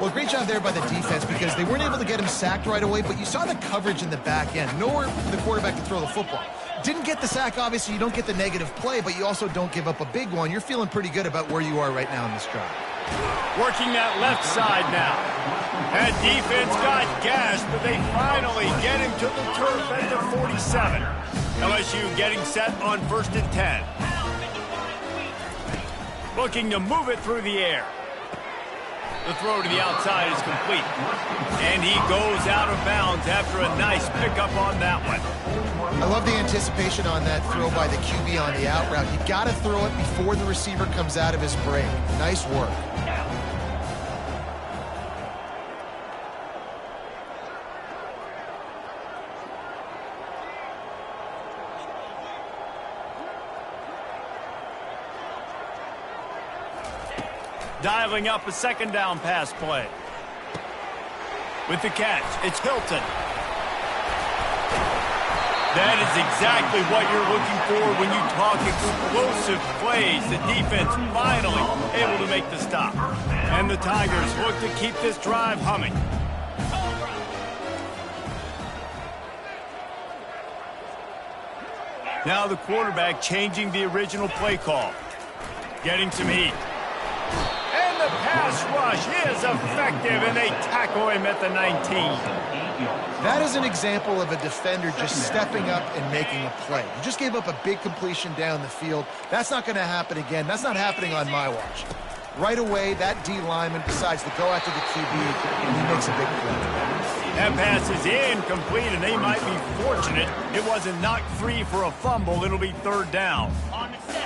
Well, great job there by the defense because they weren't able to get him sacked right away, but you saw the coverage in the back end. Nowhere for the quarterback to throw the football. Didn't get the sack, obviously. You don't get the negative play, but you also don't give up a big one. You're feeling pretty good about where you are right now in this drive. Working that left side now. That defense got gashed, but they finally get him to the turf at the 47. LSU getting set on 1st and 10. Looking to move it through the air. The throw to the outside is complete. And he goes out of bounds after a nice pickup on that one. I love the anticipation on that throw by the QB on the out route. You got to throw it before the receiver comes out of his break. Nice work. Dialing up a second down pass play. With the catch, it's Hilton. That is exactly what you're looking for when you talk explosive plays. The defense finally able to make the stop. And the Tigers look to keep this drive humming. Now the quarterback changing the original play call. Getting some heat. The pass rush is effective, and they tackle him at the 19. That is an example of a defender just stepping up and making a play. You just gave up a big completion down the field. That's not going to happen again. That's not happening on my watch. Right away, that D lineman decides to go after the QB, and he makes a big play. That pass is incomplete, and they might be fortunate it wasn't knocked free for a fumble. It'll be 3rd down.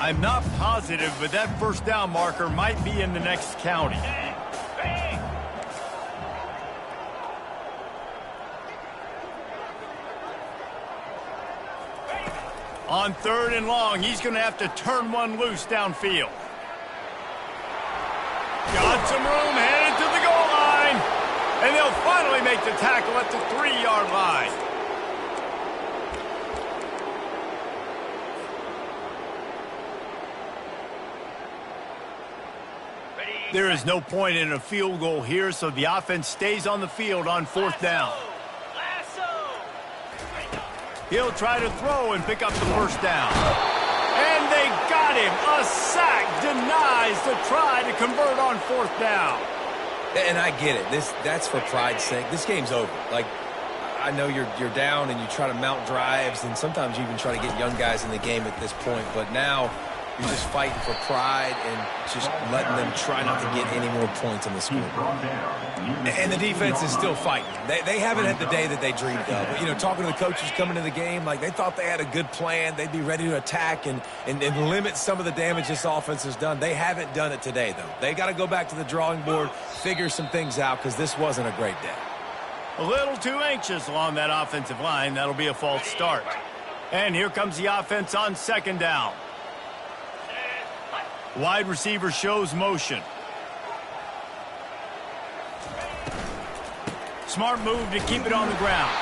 I'm not positive, but that 1st down marker might be in the next county. On 3rd and long, he's going to have to turn one loose downfield. Got some room, headed to the goal line. And they'll finally make the tackle at the 3-yard line. There is no point in a field goal here, so the offense stays on the field on 4th down. He'll try to throw and pick up the 1st down. And they got him. A sack denies the try to convert on 4th down. And I get it. That's for pride's sake. This game's over. Like, I know you're down and you try to mount drives, and sometimes you even try to get young guys in the game at this point. But now you're just fighting for pride and just letting them try not to get any more points on the scoreboard. And the defense is still fighting. They haven't had the day that they dreamed of. But, you know, talking to the coaches coming to the game, like they thought they had a good plan. They'd be ready to attack and limit some of the damage this offense has done. They haven't done it today, though. They got to go back to the drawing board, figure some things out, because this wasn't a great day. A little too anxious along that offensive line. That'll be a false start. And here comes the offense on 2nd down. Wide receiver shows motion. Smart move to keep it on the ground.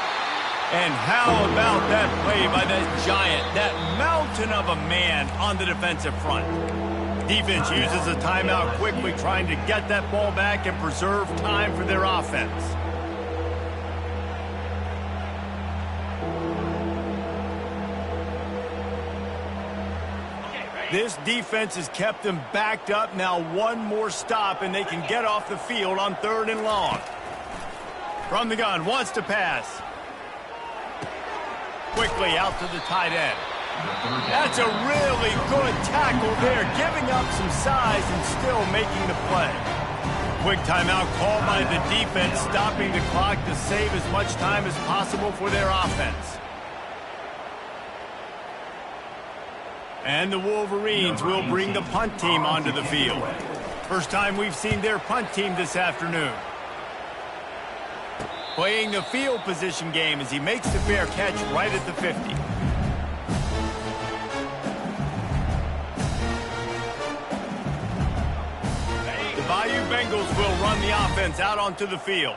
And how about that play by that giant, that mountain of a man on the defensive front? Defense uses a timeout quickly, trying to get that ball back and preserve time for their offense. This defense has kept them backed up. Now one more stop, and they can get off the field on 3rd and long. From the gun, wants to pass. Quickly out to the tight end. That's a really good tackle there, giving up some size and still making the play. Quick timeout called by the defense, stopping the clock to save as much time as possible for their offense. And the Wolverines will bring the punt team onto the field. First time we've seen their punt team this afternoon. Playing the field position game as he makes the fair catch right at the 50. The Bayou Bengals will run the offense out onto the field.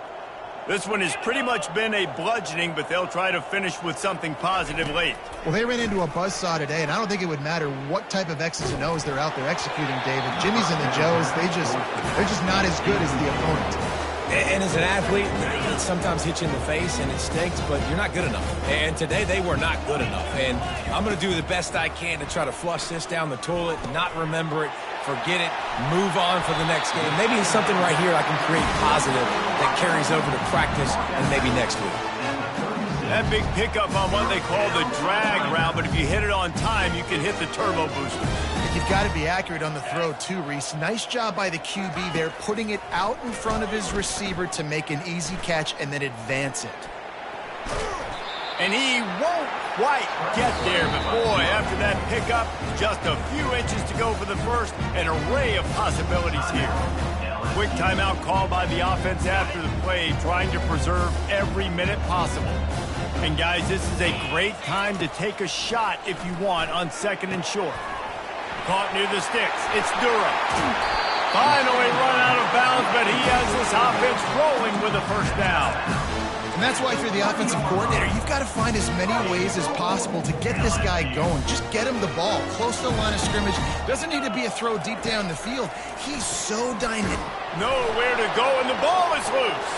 This one has pretty much been a bludgeoning, but they'll try to finish with something positive late. Well, they ran into a buzzsaw today, and I don't think it would matter what type of X's and O's they're out there executing, David. Jimmy's and the Joes, they're just not as good as the opponent. And as an athlete, it sometimes hits you in the face and it stinks, but you're not good enough. And today they were not good enough. And I'm going to do the best I can to try to flush this down the toilet, not remember it, forget it, move on for the next game. Maybe it's something right here I can create positive that carries over to practice and maybe next week. That big pickup on what they call the drag route, but if you hit it on time, you can hit the turbo booster. You've got to be accurate on the throw, too, Reese. Nice job by the QB there, putting it out in front of his receiver to make an easy catch and then advance it. And he won't quite get there, but boy, after that pickup, just a few inches to go for the first, an array of possibilities here. Quick timeout called by the offense after the play, trying to preserve every minute possible. And guys, this is a great time to take a shot if you want on 2nd and short. Caught near the sticks. It's Durham. Finally run out of bounds, but he has this offense rolling with a first down. And that's why if you're the offensive coordinator, you've got to find as many ways as possible to get this guy going. Just get him the ball close to the line of scrimmage. Doesn't need to be a throw deep down the field. He's so dynamic. Nowhere to go, and the ball is loose.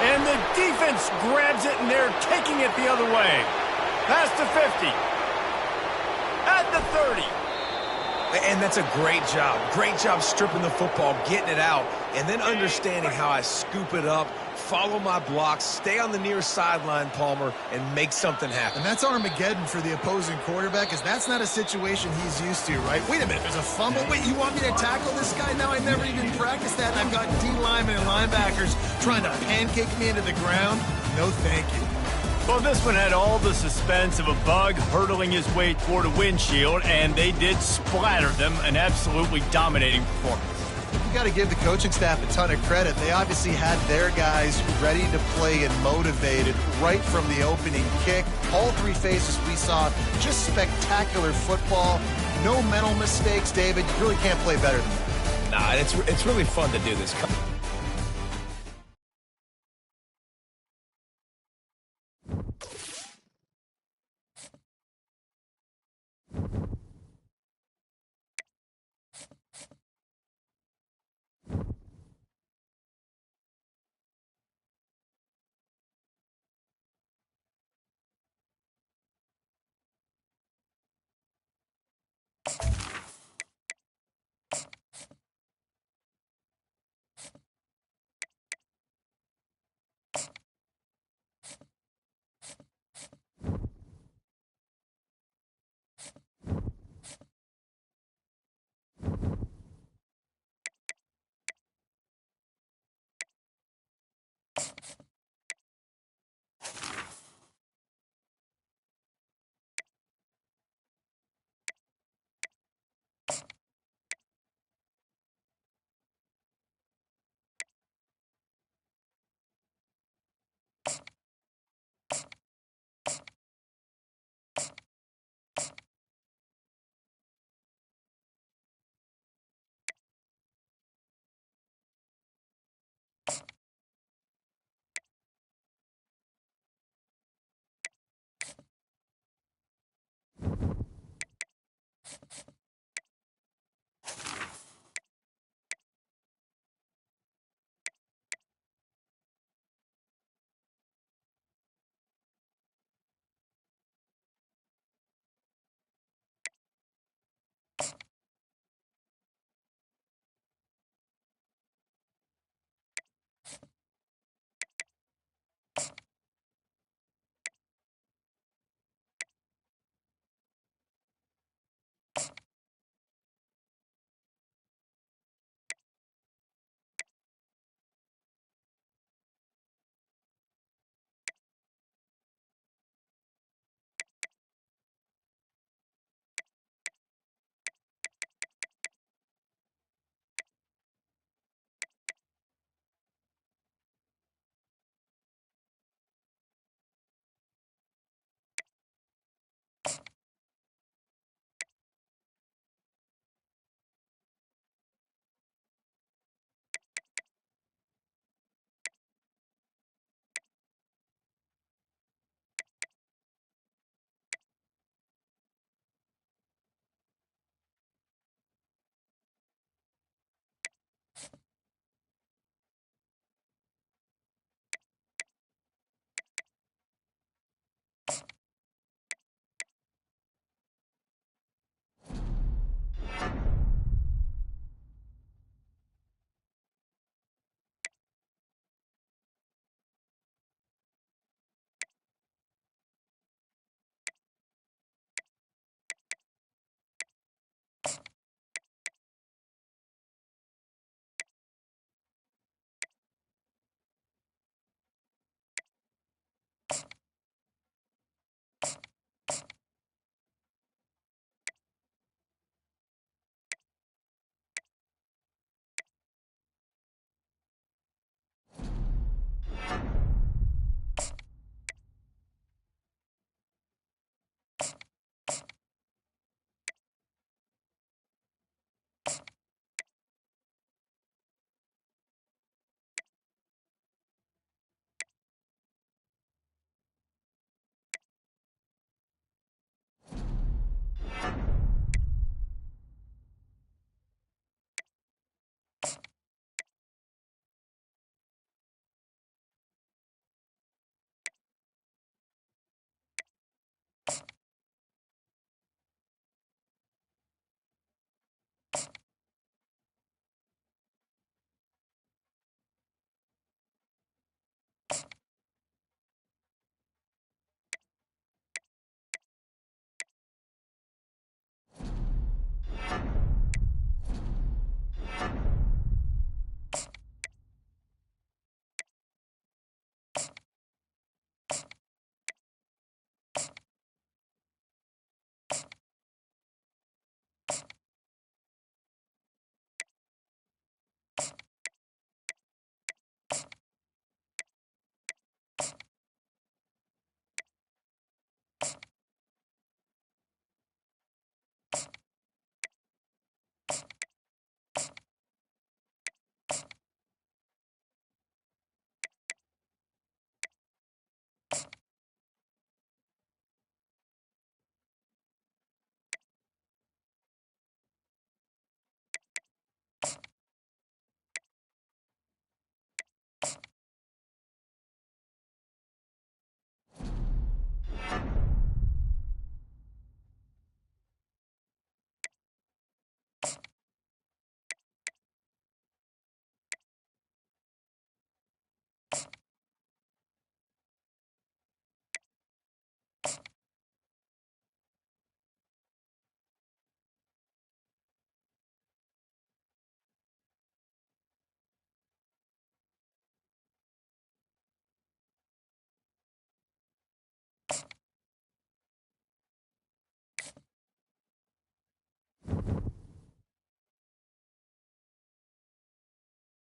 And the defense grabs it, and they're taking it the other way. Past the 50. At the 30. And that's a great job. Great job stripping the football, getting it out, and then understanding how I scoop it up, follow my blocks, stay on the near sideline, Palmer, and make something happen. And that's Armageddon for the opposing quarterback, because that's not a situation he's used to, right? Wait a minute, there's a fumble. Wait, you want me to tackle this guy? Now I never even practiced that, and I've got D linemen and linebackers trying to pancake me into the ground? No, thank you. Well, this one had all the suspense of a bug hurtling his way toward a windshield, and they did splatter them, an absolutely dominating performance. You got to give the coaching staff a ton of credit. They obviously had their guys ready to play and motivated right from the opening kick. All three phases we saw, just spectacular football. No mental mistakes, David. You really can't play better than that. Nah, it's really fun to do this.